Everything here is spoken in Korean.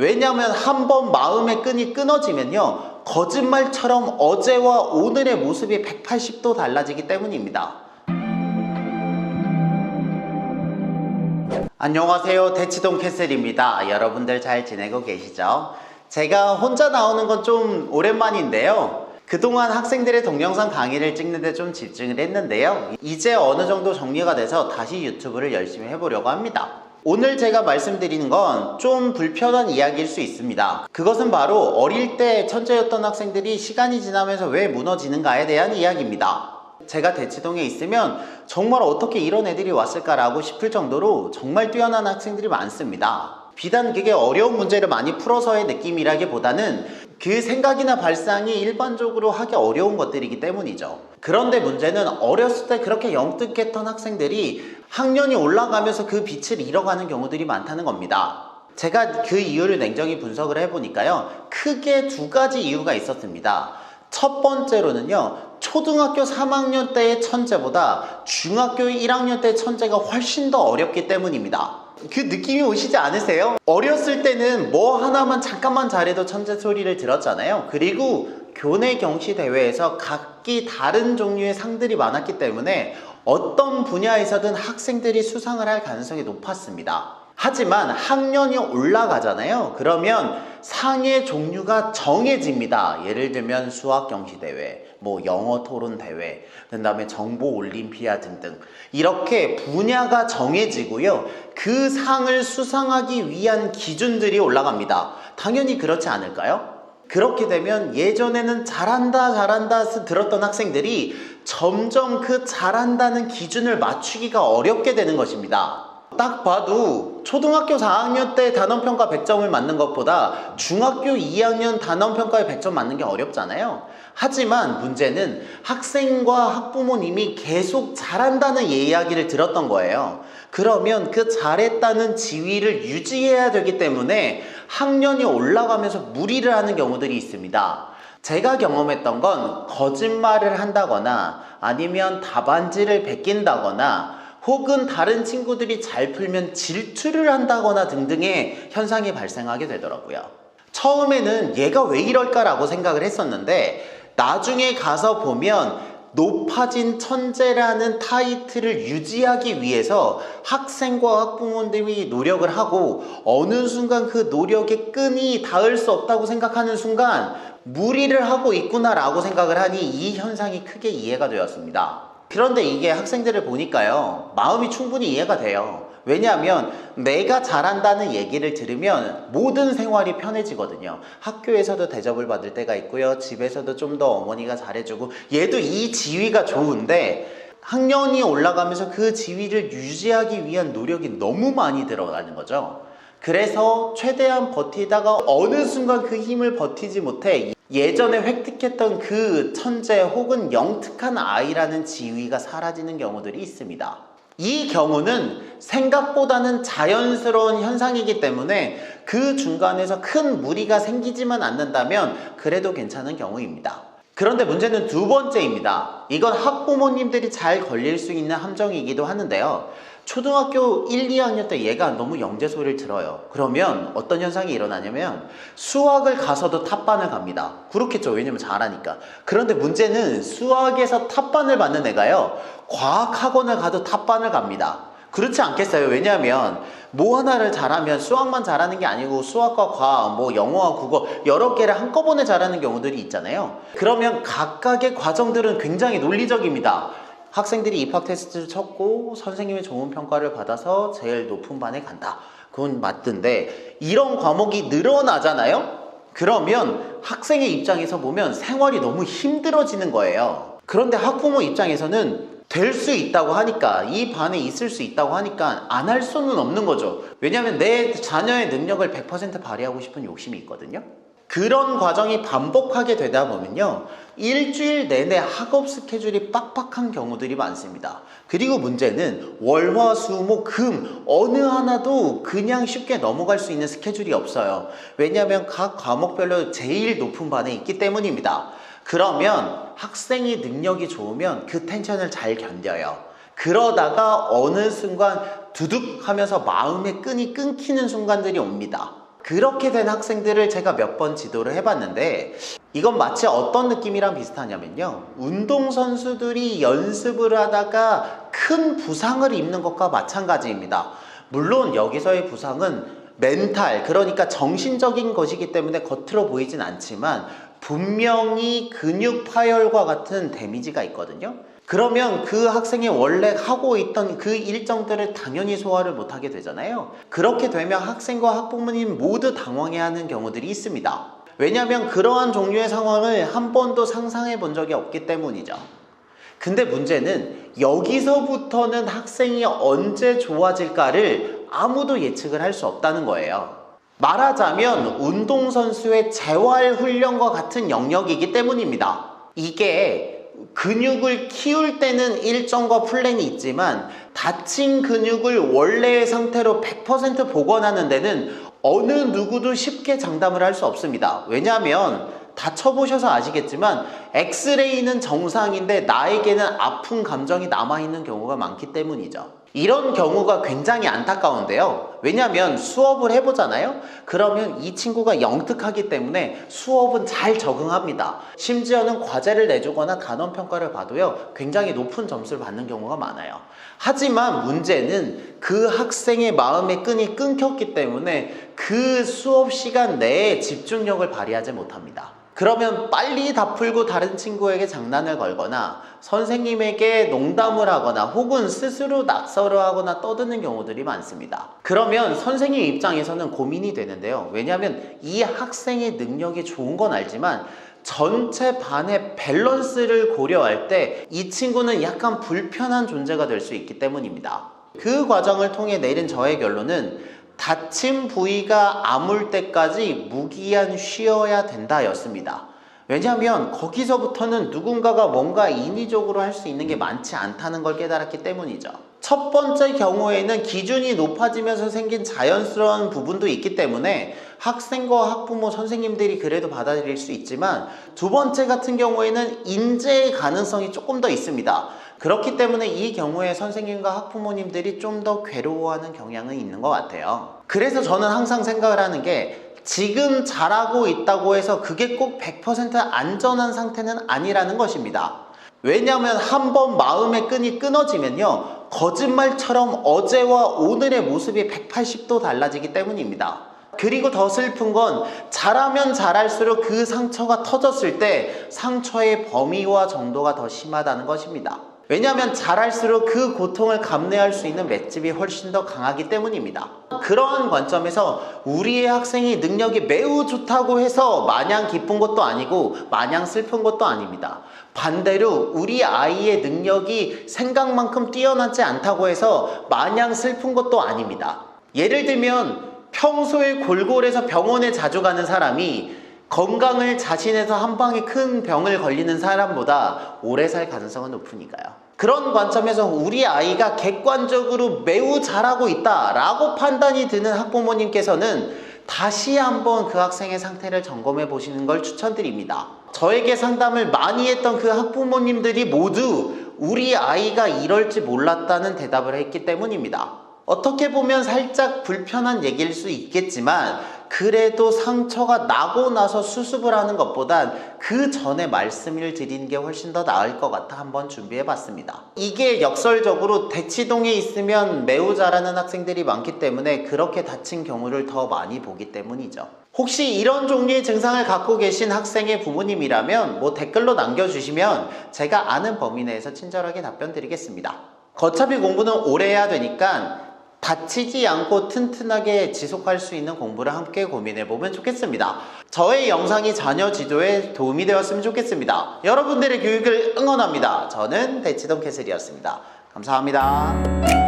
왜냐하면 한번 마음의 끈이 끊어지면요, 거짓말처럼 어제와 오늘의 모습이 180도 달라지기 때문입니다. 안녕하세요, 대치동 캐슬입니다. 여러분들 잘 지내고 계시죠? 제가 혼자 나오는 건 좀 오랜만인데요, 그동안 학생들의 동영상 강의를 찍는데 좀 집중을 했는데요, 이제 어느 정도 정리가 돼서 다시 유튜브를 열심히 해보려고 합니다. 오늘 제가 말씀드리는 건 좀 불편한 이야기일 수 있습니다. 그것은 바로 어릴 때 천재였던 학생들이 시간이 지나면서 왜 무너지는가에 대한 이야기입니다. 제가 대치동에 있으면 정말 어떻게 이런 애들이 왔을까라고 싶을 정도로 정말 뛰어난 학생들이 많습니다. 비단 그게 어려운 문제를 많이 풀어서의 느낌이라기보다는 그 생각이나 발상이 일반적으로 하기 어려운 것들이기 때문이죠. 그런데 문제는 어렸을 때 그렇게 영특했던 학생들이 학년이 올라가면서 그 빛을 잃어가는 경우들이 많다는 겁니다. 제가 그 이유를 냉정히 분석을 해보니까요, 크게 두 가지 이유가 있었습니다. 첫 번째로는요, 초등학교 3학년 때의 천재보다 중학교 1학년 때의 천재가 훨씬 더 어렵기 때문입니다. 그 느낌이 오시지 않으세요? 어렸을 때는 뭐 하나만 잠깐만 잘해도 천재 소리를 들었잖아요. 그리고 교내 경시 대회에서 각기 다른 종류의 상들이 많았기 때문에 어떤 분야에서든 학생들이 수상을 할 가능성이 높았습니다. 하지만 학년이 올라가잖아요. 그러면 상의 종류가 정해집니다. 예를 들면 수학 경시대회, 뭐 영어 토론대회, 그 다음에 정보 올림피아 등등, 이렇게 분야가 정해지고요, 그 상을 수상하기 위한 기준들이 올라갑니다. 당연히 그렇지 않을까요? 그렇게 되면 예전에는 잘한다 들었던 학생들이 점점 그 잘한다는 기준을 맞추기가 어렵게 되는 것입니다. 딱 봐도 초등학교 4학년 때 단원평가 100점을 맞는 것보다 중학교 2학년 단원평가에 100점 맞는 게 어렵잖아요. 하지만 문제는 학생과 학부모님이 계속 잘한다는 이야기를 들었던 거예요. 그러면 그 잘했다는 지위를 유지해야 되기 때문에 학년이 올라가면서 무리를 하는 경우들이 있습니다. 제가 경험했던 건 거짓말을 한다거나 아니면 답안지를 베낀다거나 혹은 다른 친구들이 잘 풀면 질투를 한다거나 등등의 현상이 발생하게 되더라고요. 처음에는 얘가 왜 이럴까라고 생각을 했었는데 나중에 가서 보면 높아진 천재라는 타이틀을 유지하기 위해서 학생과 학부모님이 노력을 하고 어느 순간 그 노력의 끈이 닿을 수 없다고 생각하는 순간 무리를 하고 있구나라고 생각을 하니 이 현상이 크게 이해가 되었습니다. 그런데 이게 학생들을 보니까요, 마음이 충분히 이해가 돼요. 왜냐하면 내가 잘한다는 얘기를 들으면 모든 생활이 편해지거든요. 학교에서도 대접을 받을 때가 있고요, 집에서도 좀 더 어머니가 잘해주고, 얘도 이 지위가 좋은데 학년이 올라가면서 그 지위를 유지하기 위한 노력이 너무 많이 들어가는 거죠. 그래서 최대한 버티다가 어느 순간 그 힘을 버티지 못해 예전에 획득했던 그 천재 혹은 영특한 아이라는 지위가 사라지는 경우들이 있습니다. 이 경우는 생각보다는 자연스러운 현상이기 때문에 그 중간에서 큰 무리가 생기지만 않는다면 그래도 괜찮은 경우입니다. 그런데 문제는 두 번째입니다. 이건 학부모님들이 잘 걸릴 수 있는 함정이기도 하는데요, 초등학교 1, 2학년 때 얘가 너무 영재 소리를 들어요. 그러면 어떤 현상이 일어나냐면 수학을 가서도 탑반을 갑니다. 그렇겠죠, 왜냐면 잘하니까. 그런데 문제는 수학에서 탑반을 받는 애가요, 과학학원을 가도 탑반을 갑니다. 그렇지 않겠어요? 왜냐하면 뭐 하나를 잘하면 수학만 잘하는 게 아니고 수학과 과학, 뭐 영어와 국어 여러 개를 한꺼번에 잘하는 경우들이 있잖아요. 그러면 각각의 과정들은 굉장히 논리적입니다. 학생들이 입학 테스트를 쳤고 선생님의 좋은 평가를 받아서 제일 높은 반에 간다, 그건 맞던데 이런 과목이 늘어나잖아요? 그러면 학생의 입장에서 보면 생활이 너무 힘들어지는 거예요. 그런데 학부모 입장에서는 될 수 있다고 하니까, 이 반에 있을 수 있다고 하니까 안 할 수는 없는 거죠. 왜냐하면 내 자녀의 능력을 100% 발휘하고 싶은 욕심이 있거든요. 그런 과정이 반복하게 되다 보면요, 일주일 내내 학업 스케줄이 빡빡한 경우들이 많습니다. 그리고 문제는 월, 화, 수, 목, 금 어느 하나도 그냥 쉽게 넘어갈 수 있는 스케줄이 없어요. 왜냐하면 각 과목별로 제일 높은 반에 있기 때문입니다. 그러면 학생이 능력이 좋으면 그 텐션을 잘 견뎌요. 그러다가 어느 순간 두둑 하면서 마음의 끈이 끊기는 순간들이 옵니다. 그렇게 된 학생들을 제가 몇 번 지도를 해봤는데 이건 마치 어떤 느낌이랑 비슷하냐면요, 운동선수들이 연습을 하다가 큰 부상을 입는 것과 마찬가지입니다. 물론 여기서의 부상은 멘탈, 그러니까 정신적인 것이기 때문에 겉으로 보이진 않지만 분명히 근육 파열과 같은 데미지가 있거든요. 그러면 그 학생이 원래 하고 있던 그 일정들을 당연히 소화를 못하게 되잖아요. 그렇게 되면 학생과 학부모님 모두 당황해하는 경우들이 있습니다. 왜냐하면 그러한 종류의 상황을 한 번도 상상해 본 적이 없기 때문이죠. 근데 문제는 여기서부터는 학생이 언제 좋아질까를 아무도 예측을 할 수 없다는 거예요. 말하자면 운동선수의 재활훈련과 같은 영역이기 때문입니다. 이게 근육을 키울 때는 일정과 플랜이 있지만 다친 근육을 원래의 상태로 100% 복원하는 데는 어느 누구도 쉽게 장담을 할 수 없습니다. 왜냐하면 다쳐보셔서 아시겠지만 엑스레이는 정상인데 나에게는 아픈 감정이 남아있는 경우가 많기 때문이죠. 이런 경우가 굉장히 안타까운데요. 왜냐하면 수업을 해보잖아요. 그러면 이 친구가 영특하기 때문에 수업은 잘 적응합니다. 심지어는 과제를 내주거나 단원평가를 봐도요, 굉장히 높은 점수를 받는 경우가 많아요. 하지만 문제는 그 학생의 마음의 끈이 끊겼기 때문에 그 수업 시간 내에 집중력을 발휘하지 못합니다. 그러면 빨리 다 풀고 다른 친구에게 장난을 걸거나 선생님에게 농담을 하거나 혹은 스스로 낙서를 하거나 떠드는 경우들이 많습니다. 그러면 선생님 입장에서는 고민이 되는데요. 왜냐하면 이 학생의 능력이 좋은 건 알지만 전체 반의 밸런스를 고려할 때 이 친구는 약간 불편한 존재가 될 수 있기 때문입니다. 그 과정을 통해 내린 저의 결론은 다친 부위가 아물 때까지 무기한 쉬어야 된다 였습니다. 왜냐하면 거기서부터는 누군가가 뭔가 인위적으로 할 수 있는 게 많지 않다는 걸 깨달았기 때문이죠. 첫 번째 경우에는 기준이 높아지면서 생긴 자연스러운 부분도 있기 때문에 학생과 학부모, 선생님들이 그래도 받아들일 수 있지만 두 번째 같은 경우에는 인재의 가능성이 조금 더 있습니다. 그렇기 때문에 이 경우에 선생님과 학부모님들이 좀 더 괴로워하는 경향은 있는 것 같아요. 그래서 저는 항상 생각을 하는 게 지금 잘하고 있다고 해서 그게 꼭 100% 안전한 상태는 아니라는 것입니다. 왜냐하면 한번 마음의 끈이 끊어지면요, 거짓말처럼 어제와 오늘의 모습이 180도 달라지기 때문입니다. 그리고 더 슬픈 건 잘하면 잘할수록 그 상처가 터졌을 때 상처의 범위와 정도가 더 심하다는 것입니다. 왜냐하면 잘할수록 그 고통을 감내할 수 있는 맷집이 훨씬 더 강하기 때문입니다. 그러한 관점에서 우리의 학생이 능력이 매우 좋다고 해서 마냥 기쁜 것도 아니고 마냥 슬픈 것도 아닙니다. 반대로 우리 아이의 능력이 생각만큼 뛰어나지 않다고 해서 마냥 슬픈 것도 아닙니다. 예를 들면 평소에 골골해서 병원에 자주 가는 사람이 건강을 자신해서 한 방에 큰 병을 걸리는 사람보다 오래 살 가능성은 높으니까요. 그런 관점에서 우리 아이가 객관적으로 매우 잘하고 있다라고 판단이 드는 학부모님께서는 다시 한번 그 학생의 상태를 점검해 보시는 걸 추천드립니다. 저에게 상담을 많이 했던 그 학부모님들이 모두 우리 아이가 이럴지 몰랐다는 대답을 했기 때문입니다. 어떻게 보면 살짝 불편한 얘기일 수 있겠지만 그래도 상처가 나고 나서 수습을 하는 것보단 그 전에 말씀을 드리는 게 훨씬 더 나을 것 같아 한번 준비해 봤습니다. 이게 역설적으로 대치동에 있으면 매우 잘하는 학생들이 많기 때문에 그렇게 다친 경우를 더 많이 보기 때문이죠. 혹시 이런 종류의 증상을 갖고 계신 학생의 부모님이라면 댓글로 남겨주시면 제가 아는 범위 내에서 친절하게 답변 드리겠습니다. 어차피 공부는 오래 해야 되니까 다치지 않고 튼튼하게 지속할 수 있는 공부를 함께 고민해보면 좋겠습니다. 저의 영상이 자녀 지도에 도움이 되었으면 좋겠습니다. 여러분들의 교육을 응원합니다. 저는 대치동 캐슬이었습니다. 감사합니다.